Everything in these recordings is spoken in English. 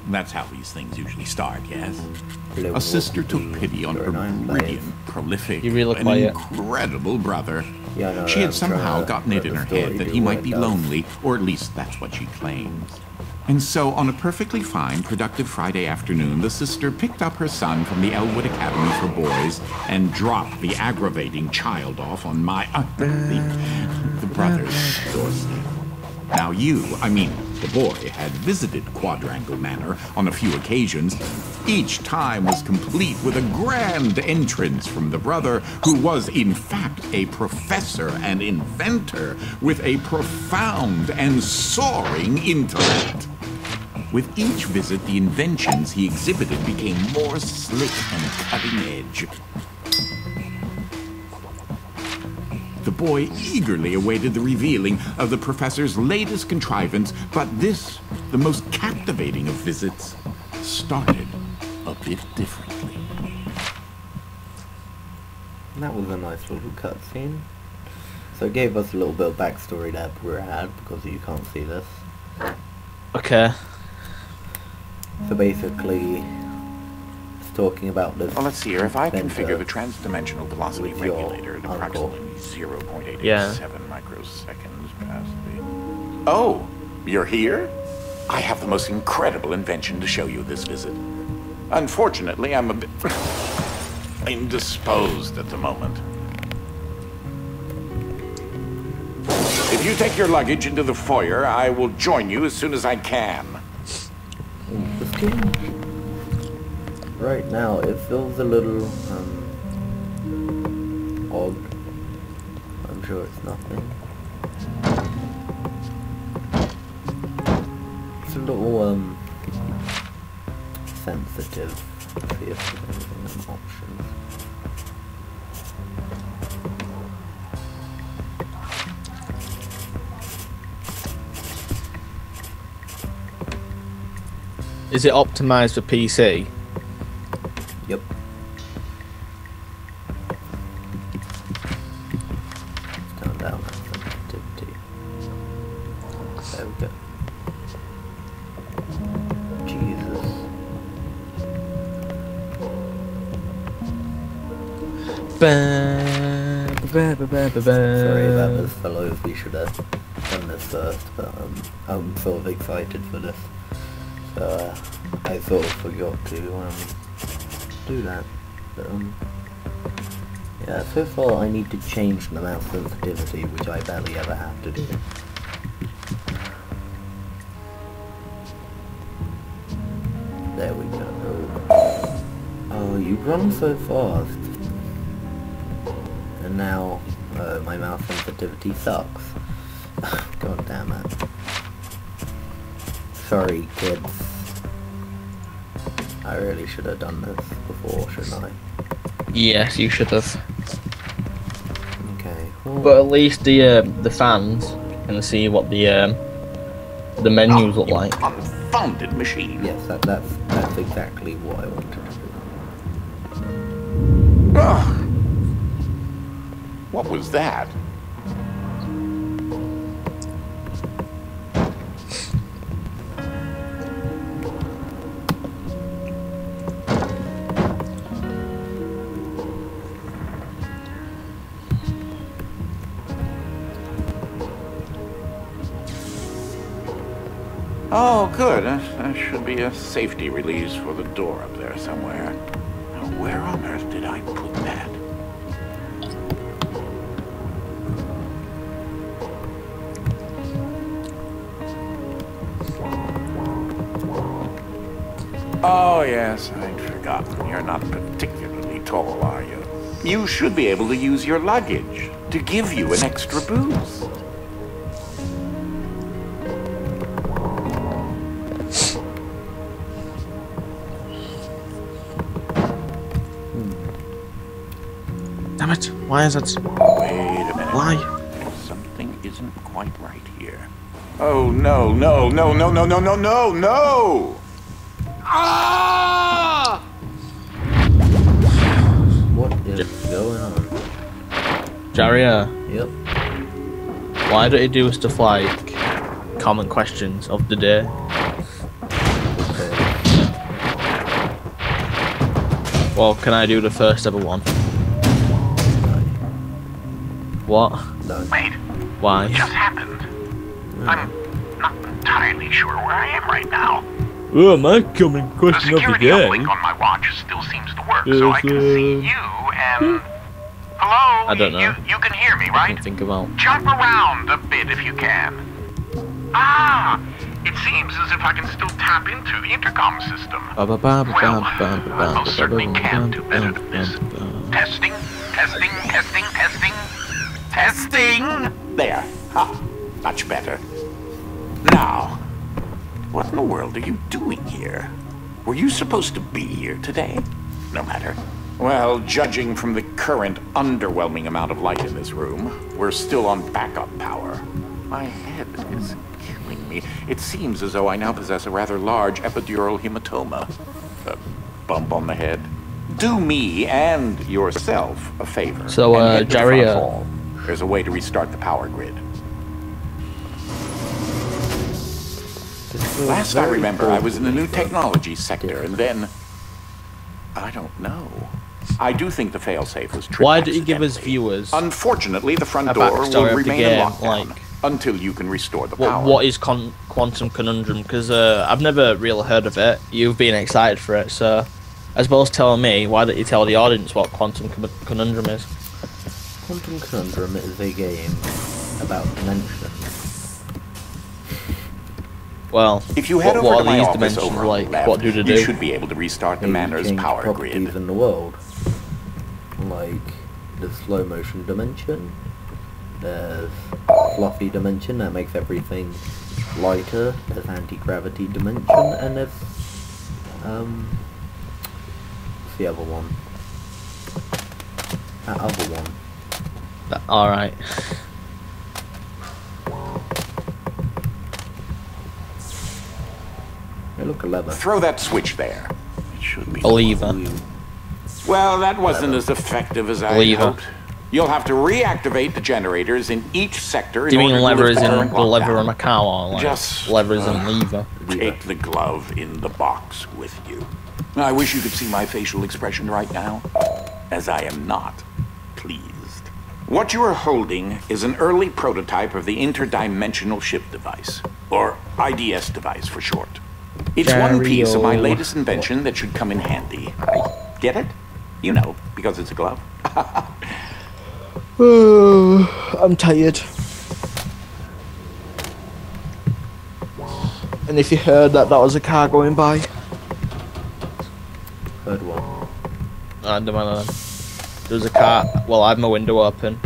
That's how these things usually start, yes? Hello, A sister took pity on her brilliant, prolific, and incredible brother. Yeah, no, She had somehow gotten it in her head that he might be lonely, or at least that's what she claims. And so, on a perfectly fine, productive Friday afternoon, the sister picked up her son from the Elwood Academy for Boys and dropped the aggravating child off on the brother's doorstep. Now the boy had visited Quadrangle Manor on a few occasions. Each time was complete with a grand entrance from the brother, who was in fact a professor and inventor with a profound and soaring intellect. With each visit, the inventions he exhibited became more slick and cutting edge. The boy eagerly awaited the revealing of the professor's latest contrivance, but this, the most captivating of visits, started a bit differently. That was a nice little cutscene. So it gave us a little bit of backstory that we had, because you can't see this. Okay. So basically, it's talking about this. Well, let's see here. If I configure the trans-dimensional velocity regulator at approximately 0.887 microseconds past the... Oh, you're here? I have the most incredible invention to show you this visit. Unfortunately, I'm a bit indisposed at the moment. If you take your luggage into the foyer, I will join you as soon as I can. Interesting. Right now, it feels a little odd. I'm sure it's nothing. It's a little sensitive. See if there's anything in options. Is it optimized for PC? Yep. Turn down that sensitivity. There we go. Jesus. Sorry about this, fellows. We should have done this first, but I'm sort of excited for this. So I sort of forgot to do that. But, yeah, so far I need to change the mouse sensitivity, which I barely ever have to do. There we go. Oh, you run so fast. And now my mouse sensitivity sucks. God damn it. Sorry, kids. I really should have done this before, shouldn't I? Yes, you should have. Okay. Well, But at least the fans can see what the menus look like. Confounded machine. yes, that's exactly what I wanted to do. Ugh. What was that? Oh, good. That should be a safety release for the door up there somewhere. Now, where on earth did I put that? Oh, yes, I'd forgotten. You're not particularly tall, are you? You should be able to use your luggage to give you an extra boost. Damn it! Why is it? Wait a minute. Why? Something isn't quite right here. Oh, no, no, no, no, no, no, no, no, no! Ah! What is going on? Jario, Yep. why don't you do stuff like common questions of the day? Okay. Well, can I do the first ever one? What? No. Wait, Why? what just happened? I'm not entirely sure where I am right now. Oh, my coming The question of the security game. uplink on my watch still seems to work, so I can see you and... Hello? I don't know. You can hear me, I right? can think about. Jump around a bit if you can. Ah! It seems as if I can still tap into the intercom system. Well, I most certainly can do better than this. Testing, testing, testing, testing, testing! There. Ha! Much better. Now, what in the world are you doing here? Were you supposed to be here today? No matter. Well, judging from the current underwhelming amount of light in this room, we're still on backup power. My head is killing me. It seems as though I now possess a rather large epidural hematoma. A bump on the head. Do me and yourself a favor. So, and head to the front Jario. hall. There's a way to restart the power grid. Last I remember, I was in the new technology sector, and then... I don't know. I do think the failsafe was tripped. Why did he give us accidentally. viewers Unfortunately, the front a door backstory will of the remain in game, lockdown like- until you can restore the power. what is Quantum Conundrum? Because I've never really heard of it. You've been excited for it, so as well as telling me, why don't you tell the audience what Quantum Conundrum is? Quantum Conundrum is a game about dimensions. Well, If you head what over are to my these office dimensions over on like? the left, What do they you do? should be able to restart the You Manor's change power properties grid. in the world. Like the slow motion dimension. There's fluffy dimension that makes everything lighter. There's anti-gravity dimension, and there's what's the other one? That other one. Alright. Hey, look, a lever. Throw that switch there. It should be. A lever. Ooh. Well, that wasn't as effective as I Lever. hoped. You'll have to reactivate the generators in each sector in Do you mean order to lever lift as in current the lever lockdown. on a car, or like Just, lever as in lever? Take the glove in the box with you. I wish you could see my facial expression right now, as I am not pleased. What you are holding is an early prototype of the interdimensional ship device, or IDS device for short. It's one piece of my Jario. latest invention that should come in handy. Get it? You know, because it's a glove. I'm tired. And if you heard that was a car going by, Heard one. I don't know. There was a car. Well, I had my window open,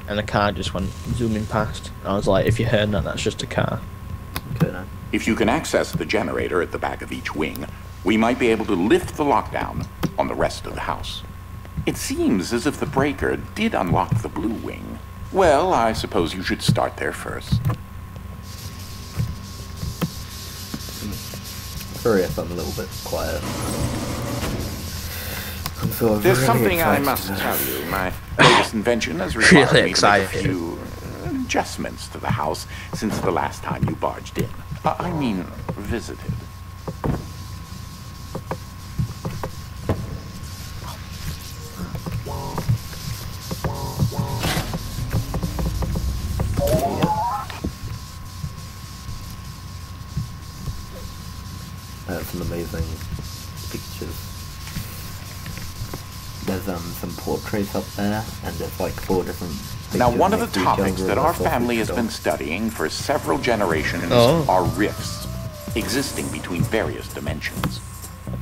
and the car just went zooming past. I was like, if you heard that, that's just a car. Okay, now. If you can access the generator at the back of each wing, we might be able to lift the lockdown on the rest of the house. It seems as if the breaker did unlock the blue wing. Well, I suppose you should start there first. Sorry if I'm a little bit quiet. I'm sort of There's really something I excited must today. tell you. My latest invention has required Really me to make a excited. few adjustments to the house since the last time you barged in. I mean, visited. Some amazing pictures. There's some portraits up there, and there's like 4 different pictures. Now, one of the next to each topics other that of our a sausage family has dog. been studying for several generations Oh. are rifts existing between various dimensions.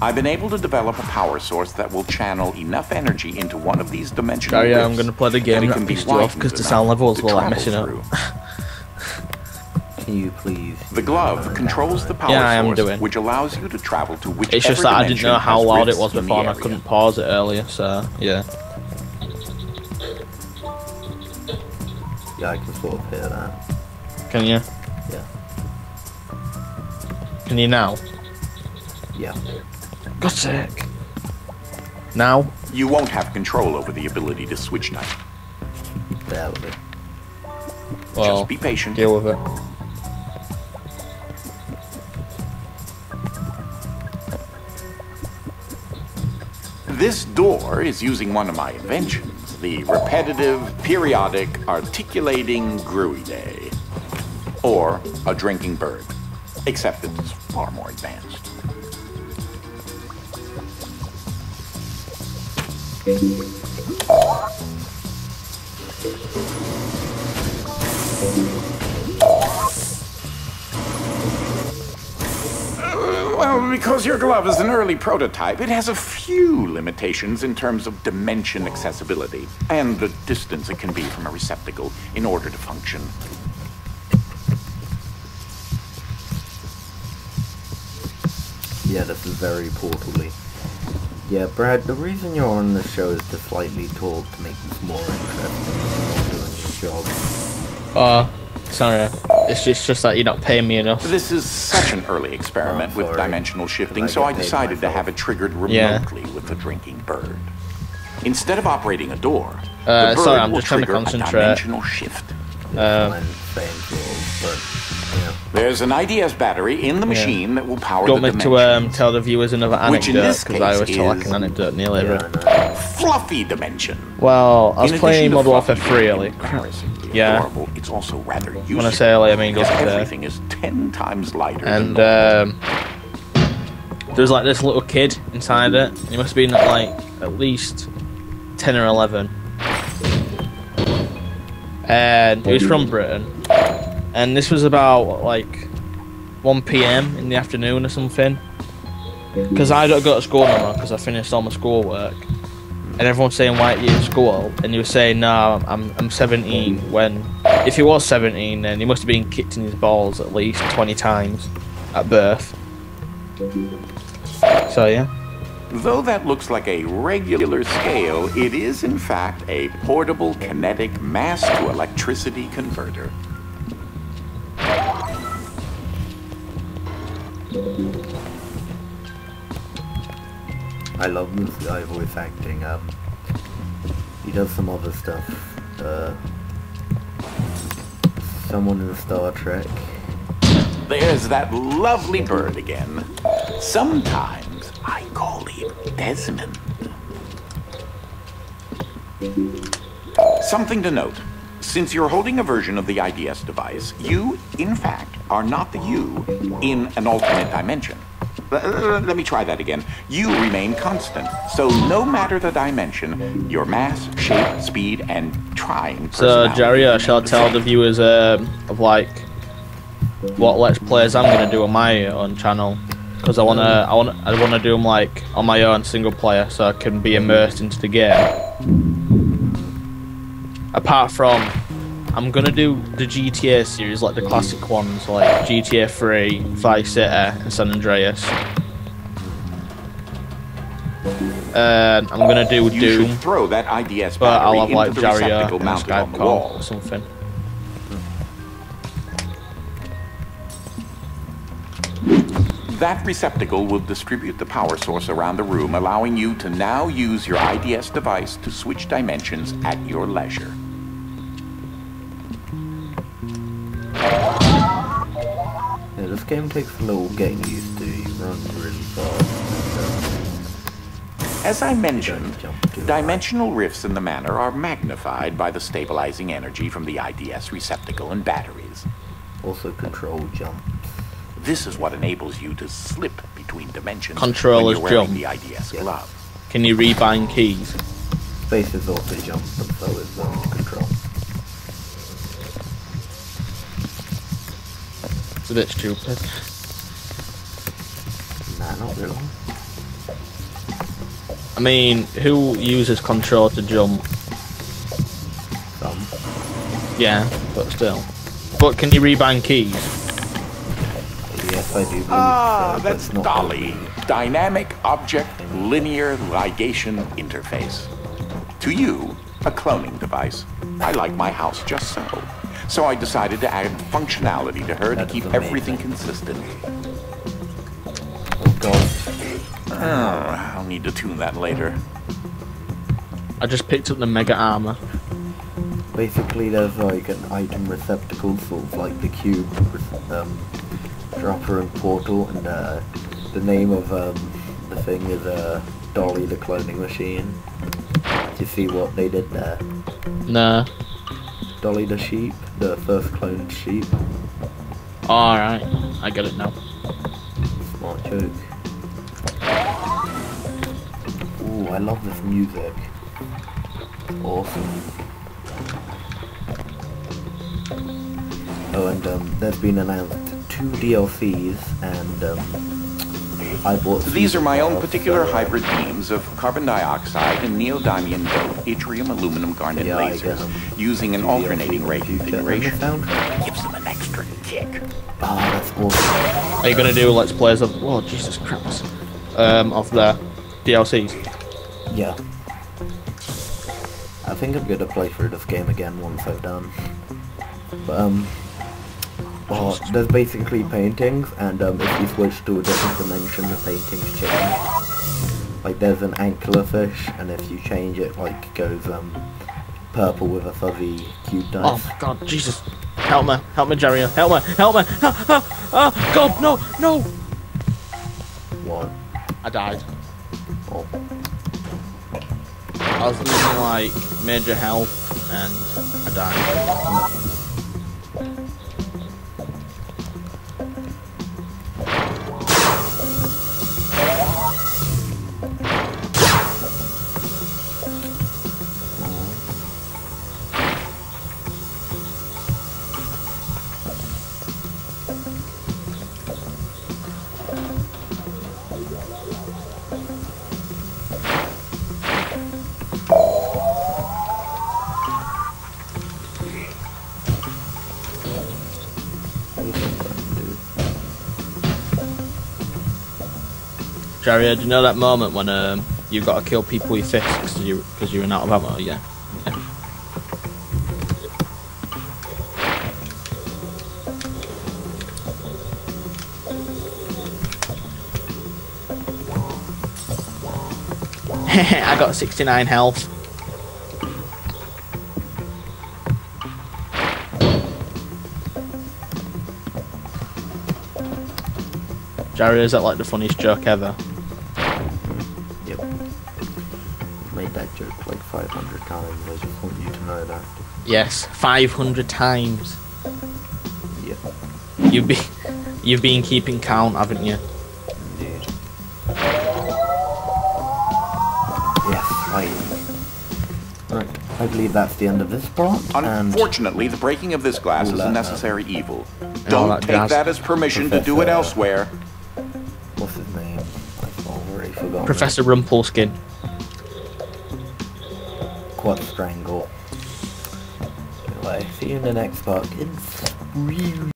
I've been able to develop a power source that will channel enough energy into one of these dimensional Sorry, rifts I'm gonna play the that game it that can be pissed you off widened because the enough sound levels to were like travel messing up. through. Can you please? The glove controls the power Yeah, I am source, doing. which allows you to travel to whichever It's just that I didn't know dimension how has loud it rifts was in the before, and I area. couldn't pause it earlier. So yeah. Yeah, I can sort of hear that. Can you? Yeah. Can you now? Yeah. God's sake. Now? You won't have control over the ability to switch type. There we go. Well, Just be patient. deal with it. This door is using one of my inventions, the repetitive, periodic, articulating gruidae. Or a drinking bird, except it's far more advanced. Well, because your glove is an early prototype, it has a few limitations in terms of dimension accessibility and the distance it can be from a receptacle in order to function. Yeah, this is very portally. Yeah, Brad, the reason you're on the show is to slightly talk to make this more interesting than you're doing your job. Sorry. It's just that you're not paying me enough. This is such an early experiment with dimensional shifting, so I decided to have it triggered remotely with the drinking bird. Instead of operating a door, the bird sorry, I'm will just trying to trigger a concentrate. dimensional shift. There's an IDS battery in the machine that will power the dimensions. Do you want me to tell the viewers another anecdote? Because I always tell like an anecdote nearly every... Fluffy dimension. Well, I was playing Modern Warfare 3 earlier. Yeah. Adorable, it's also rather useful. When I say earlier, I mean everything is 10 times lighter. And there's like this little kid inside it. He must have been like at least 10 or 11. And he was from Britain. And this was about like 1 PM in the afternoon or something. Because I don't go to school no more because I finished all my schoolwork. And everyone's saying, why aren't you in school? And he was saying, no, I'm 17. When, if he was 17, then he must have been kicked in his balls at least 20 times at birth. So yeah. Though that looks like a regular scale, it is in fact a portable kinetic mass to electricity converter. I love this guy voice acting. He does some other stuff. Someone in Star Trek. There's that lovely bird again. Sometimes I call him Desmond. Something to note. Since you're holding a version of the IDS device, you, in fact, are not the you in an alternate dimension. Let me try that again. You remain constant. So no matter the dimension, your mass, shape, speed, and trying personality. So, Jario, shall I tell the viewers of like what Let's Plays I'm gonna do on my own channel? Because I wanna do them like on my own single player, so I can be immersed into the game. Apart from, I'm gonna do the GTA series, like the classic ones, like GTA 3, Vice City, and San Andreas. And I'm gonna do Doom. You should throw that IDS but battery I'll have like into the Jario receptacle and mounted on Skype the call wall. or something. That receptacle will distribute the power source around the room, allowing you to now use your IDS device to switch dimensions at your leisure. Yeah, this game takes a little getting used to. You run really fast. As I mentioned, dimensional rifts in the manor are magnified by the stabilizing energy from the IDS receptacle and batteries. Also control jump. This is what enables you to slip between dimensions Controllers when you're wearing jump. the IDS glove. Can you rebind keys? Space is also jump, but so is control. It's a bit stupid. Nah, not really. I mean, who uses control to jump? Some. Yeah, but still. But can you rebind keys? Yes, I do. Ah, so, that's not Dolly. really. Dynamic Object Linear Ligation Interface. To you, a cloning device. I like my house just so. So I decided to add functionality to her to keep everything consistent. Oh god. I'll need to tune that later. I just picked up the Mega Armor. Basically, there's like an item receptacle, sort of like the cube dropper and portal, and the name of the thing is Dolly the cloning machine? Do you see what they did there? Nah. Dolly the sheep, the first cloned sheep. Alright, I get it now. Smart joke. Ooh, I love this music. Awesome. Oh, and there's been announced 2 DLCs, and I bought. These are my own particular hybrid beams of carbon dioxide and neodymium dope yttrium aluminum garnet lasers, using an alternating ray configuration. Gives them an extra kick. Oh, that's awesome. Are you gonna do let's plays of? Oh Jesus Christ! Of the DLCs. Yeah. I think I'm gonna play through this game again once I've done. But well, there's basically paintings, and if you switch to a different dimension, the paintings change. Like there's an anglerfish, and if you change it, like it goes purple with a fuzzy cube dice. Oh my God, Jesus! Help me, Jario! Help me! God, no! What? I died. Oh. I was losing like major health, and I died. Jario, do you know that moment when you got to kill people with fists because you ran out of ammo? Yeah. I got 69 health. Jario, is that like the funniest joke ever? Yep. I've made that joke like 500 times, I just want you to know that. Yes, 500 times. Yep. You've been keeping count, haven't you? Indeed. Yes, Right, I believe that's the end of this part. Unfortunately, the breaking of this glass is a necessary evil. all Don't that take jazz. that as permission to do it elsewhere. What's his name? I've already forgotten. Professor Rumpelskin. Quad Strangle. Anyway, see you in the next part. It's really